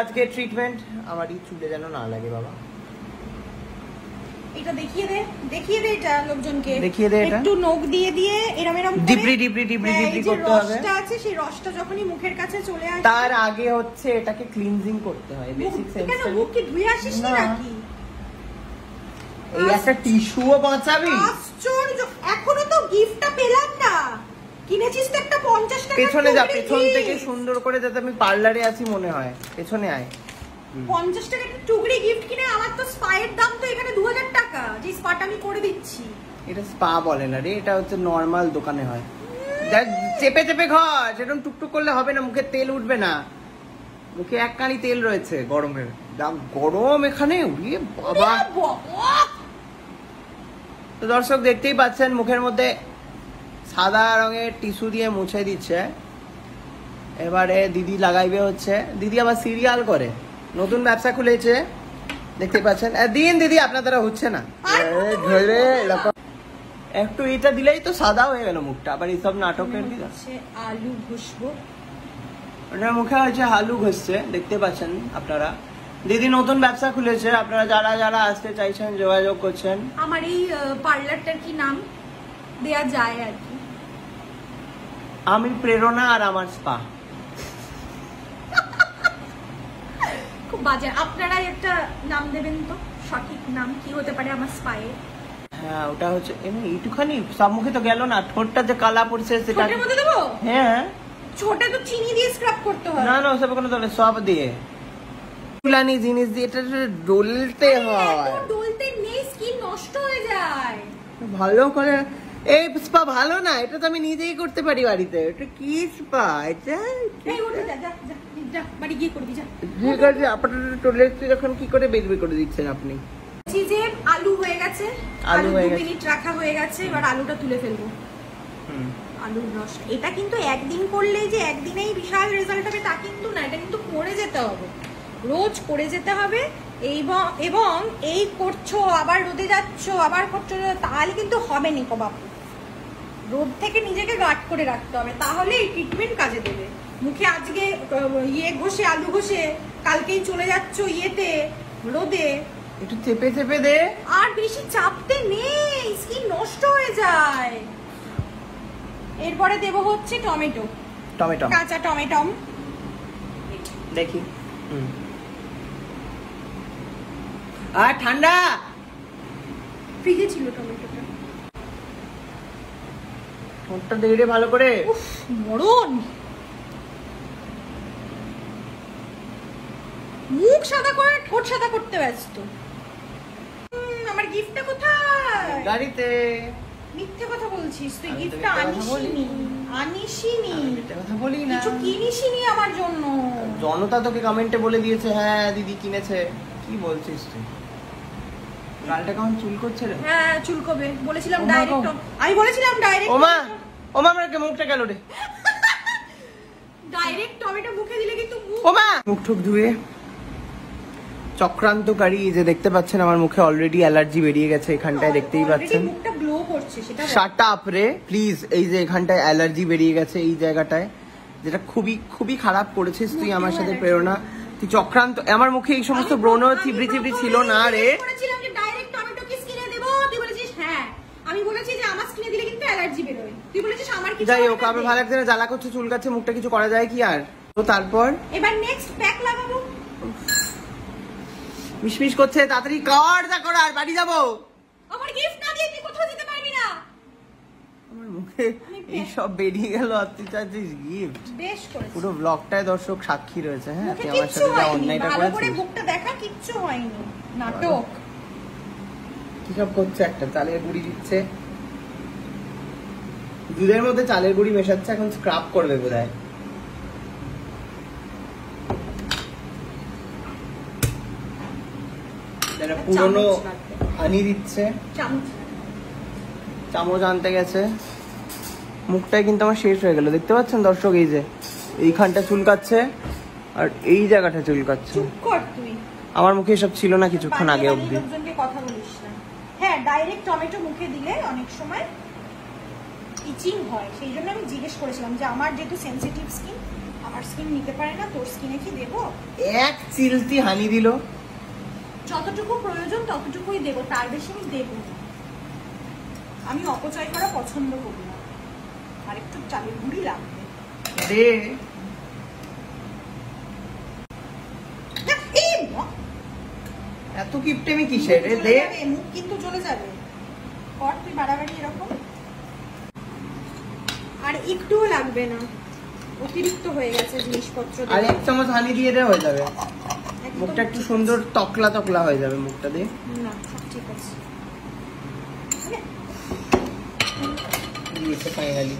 আজকে ট্রিটমেন্ট। আমারই চুলে যেন না লাগে বাবা। এটা দেখিয়ে দে এটা লোকজনকে। দেখিয়ে দে এটা। একটু নখ দিয়ে এরম ডিপরি করতে হবে। রসটা আছে, সেই রসটা যখনই মুখের কাছে চলে আসে তার আগে হচ্ছে এটাকে ক্লিনজিং করতে হয়, বেসিক সেন্স। কেন মুখ কি ধুয়ে আসিস নাকি? এই একটা টিস্যুও বাঁচাবি? আশ্চর্য, এখনো তো গিফটটা পেলাম না। কিনেছিস তো একটা 50 টাকা। পেছনে যা, পেছন থেকে সুন্দর করে, যাতে আমি পার্লারে আছি মনে হয়। পেছনে আয়। 50 টাকা একটা টুকরি গিফট কিনে আমার তো স্পায়ের দাম তো এখানে 2000 টাকা, যে স্পাটা আমি করে দিচ্ছি। এটা স্পা বলে না রে, এটা হচ্ছে নরমাল দোকানে হয়। দেখ চেপে চেপে ঘষ, এরকম টুকটুক করলে হবে না, মুখে তেল উঠবে না। মুখে এক কানি তেল রয়েছে গরমের। দাম গরম এখানে, উড়িয়ে বাবা। তো দর্শক দেখতেই পাচ্ছেন মুখের মধ্যে সাদা রঙের টিস্যু দিয়ে মুছে দিচ্ছে। এবারে দিদি লাগাইবে হচ্ছে। দিদি আবার সিরিয়াল করে, নতুন ব্যবসা খুলেছে দেখতে পাচ্ছেন। দিন দিদি আপনার দ্বারা হচ্ছে না, একটু এটা দিলেই তো সাদা হয়ে গেল মুখটা। আবার এইসব নাটকের দিদা আলু ঘষবো, ওটার মুখে হচ্ছে আলু ঘষছে দেখতে পাচ্ছেন আপনারা। দিদি নতুন ব্যবসা খুলেছে, আপনারা যারা যারা আসতে চাইছেন যোগাযোগ করছেন। আমার এই পার্লারটার কি নাম দেয়া যায় আর কি? আমি প্রেরণা আর আমার স্পা। খুব বাজে। আপনারা একটা নাম দেবেন তো, সঠিক নাম কি হতে পারে আমার স্পায়ে? হ্যাঁ ওটা হচ্ছে এইটুখানি, সব মুখে তো গেল না। ঠোঁটটা যে কালা পড়ছে সেটা ঠোঁটের মধ্যে দেবো? হ্যাঁ, ছোটে তো চিনি দিয়ে স্ক্রাব করতে হয়। না না ওসব কোনো দলে, সব দিয়ে ফুলানি জিনিস দিয়ে এটা ডলতে হয়। ডলতে নেই, স্কিন নষ্ট হয়ে যায়। ভালো করে এই স্পা ভালো না, এটা তো আমি নিজেই করতে পারি বাড়িতে। এটা কি স্পা? এটা এই ওঠে, যা যা যা বাড়ি গিয়ে করবি, যা। ঠিক আছে, আপনার টয়লেট যখন কি করে বের করে দিচ্ছেন আপনি? যে আলু হয়ে গেছে, আলু 2 মিনিট রাখা হয়ে গেছে, এবার আলুটা তুলে ফেলবো। আলুর রস এটা কিন্তু একদিন করলেই যে একদিনেই বিশাল রেজাল্ট হবে তা কিন্তু না, এটা কিন্তু করে যেতে হবে, রোজ করে যেতে হবে। এবং এই করছো আবার রোদে যাচ্ছ আবার করছো, তাহলে কিন্তু হবে না কো বাপু। রোদ থেকে নিজেকে গার্ড করে রাখতে হবে, তাহলে এই ট্রিটমেন্ট কাজে দেবে। মুখে আজকে ঘষে আলু ঘষে কালকেই চলে যাচ্ছ ইয়েতে রোদে, একটু চেপে চেপে দে। আর বেশি চাপতে নেই, স্কিন নষ্ট হয়ে যায়। এরপরে দেব হচ্ছে টমেটো, কাঁচা টমেটো। দেখি আর ঠান্ডা ফ্রিজে ছিল টমেটোটা। ঠোঁটটা দেখে ভালো করে। মরণ, মুখ সাদা করে ঠোঁট সাদা করতে ব্যস্ত। আমার গিফটটা কোথায়? গাড়িতে। মিথ্যে কথা বলছিস তুই, গিফটটা আনিসনি। মিথ্যে কথা বলি না, কিছু কিনিসনি আমার জন্য। জনতা তোকে কমেন্টে বলে দিয়েছে হ্যাঁ দিদি কিনেছে। কি বলছিস তুই? গালটা কেমন চুল করছে রে? হ্যাঁ চুলকবে, বলেছিলাম ডাইরেক্ট। আমি বলেছিলাম ডাইরেক্ট। ওমা ওমা আমার মুখটা গেল রে। ডাইরেক্ট টমেটো মুখে দিলে কিন্তু ওমা মুখ ঠুক ধুয়ে চক্রান্তকারী যে দেখতে পাচ্ছেন আমার মুখে অলরেডি অ্যালার্জি বেরিয়ে গেছে এখানটায়, দেখতেই পাচ্ছেন। মুখটা গ্লো করছে সেটা। শাট আপ রে প্লিজ। এই যে এখানটায় অ্যালার্জি বেরিয়ে গেছে এই জায়গাটায়, যেটা খুবই খুবই খারাপ করেছিস তুই আমার সাথে প্রেরণা। তুই চক্রান্ত, আমার মুখে এই সমস্ত ব্রণ থিবড়ি থিবড়ি ছিল না রে। বলেছিলাম যে ডাইরেক্ট টমেটো কি স্কিনে দেব, তুই বলেছিস হ্যাঁ। আমি বলেছি যে আমার স্কিনে দিলে কিন্তু অ্যালার্জি বের হয়, তুই বলেছিস আমার কিছু। যাই হোক, আমার ভালো লাগছে না, জ্বালা করছে, চুল কাচ্ছে, মুখটা কিছু করা যায় কি আর? তো তারপর এবার নেক্সট প্যাক লাগাবো। মিশমিশ করছে, তাড়াতাড়ি কর যা করার, বাড়ি যাবো। আমার গিফট না দিয়ে তুই কোথাও যেতে পারবি না। আমার মুখে এই সব বেরিয়ে গেল আর তুই চাচ্ছিস গিফট? বেশ করেছিস। পুরো ব্লগটায় দর্শক সাক্ষী রয়েছে। হ্যাঁ তুই আমার সাথে যা অন্যায়টা করেছিস, ভালো করে করেছিস। বুকটা দেখা, কিচ্ছু হয়নি, নাটক। কি সব করছে? একটা চালের গুঁড়ি দিচ্ছে, দুধের মধ্যে চালের গুঁড়ি মেশাচ্ছে, এখন স্ক্রাব করবে বোধহয়। পুরনো আনি দিচ্ছে, চামচ আনতে গেছে। মুখটাই কিন্তু আমার শেষ হয়ে গেল, দেখতে পাচ্ছেন দর্শক। এই যে এইখানটা চুলকাচ্ছে আর এই জায়গাটা চুলকাচ্ছে। আমার মুখে এসব ছিল না কিছুক্ষণ আগে অবধি। কথা বলিস না। হ্যাঁ ডাইরেক্ট টমেটো মুখে দিলে অনেক সময় ইচিং হয়, সেই জন্য আমি জিজ্ঞেস করেছিলাম যে আমার যেহেতু সেনসিটিভ স্কিন আমার স্কিন নিতে পারে না, তোর স্কিনে কি দেবো? এক চিলতি হানি দিল। যতটুকু প্রয়োজন ততটুকুই দেবো, তার বেশি আমি দেবো না। আমি অপচয় করা পছন্দ করি না। আর একটু চালের গুঁড়ি লাগবে। দে। এত কিপটেমি কিসের রে? দে। মুখ কিন্তু চলে যাবে। কর তুই বাড়াবাড়ি এরকম। আর একটুও লাগবে না, অতিরিক্ত হয়ে গেছে জিনিসপত্র। আর এক চামচ হানি দিয়ে দে, হয়ে যাবে। মুখটা একটু সুন্দর তকলা তকলা হয়ে যাবে মুখটা দিয়ে। না সব ঠিক আছে। দিয়েছে ফাইনালি।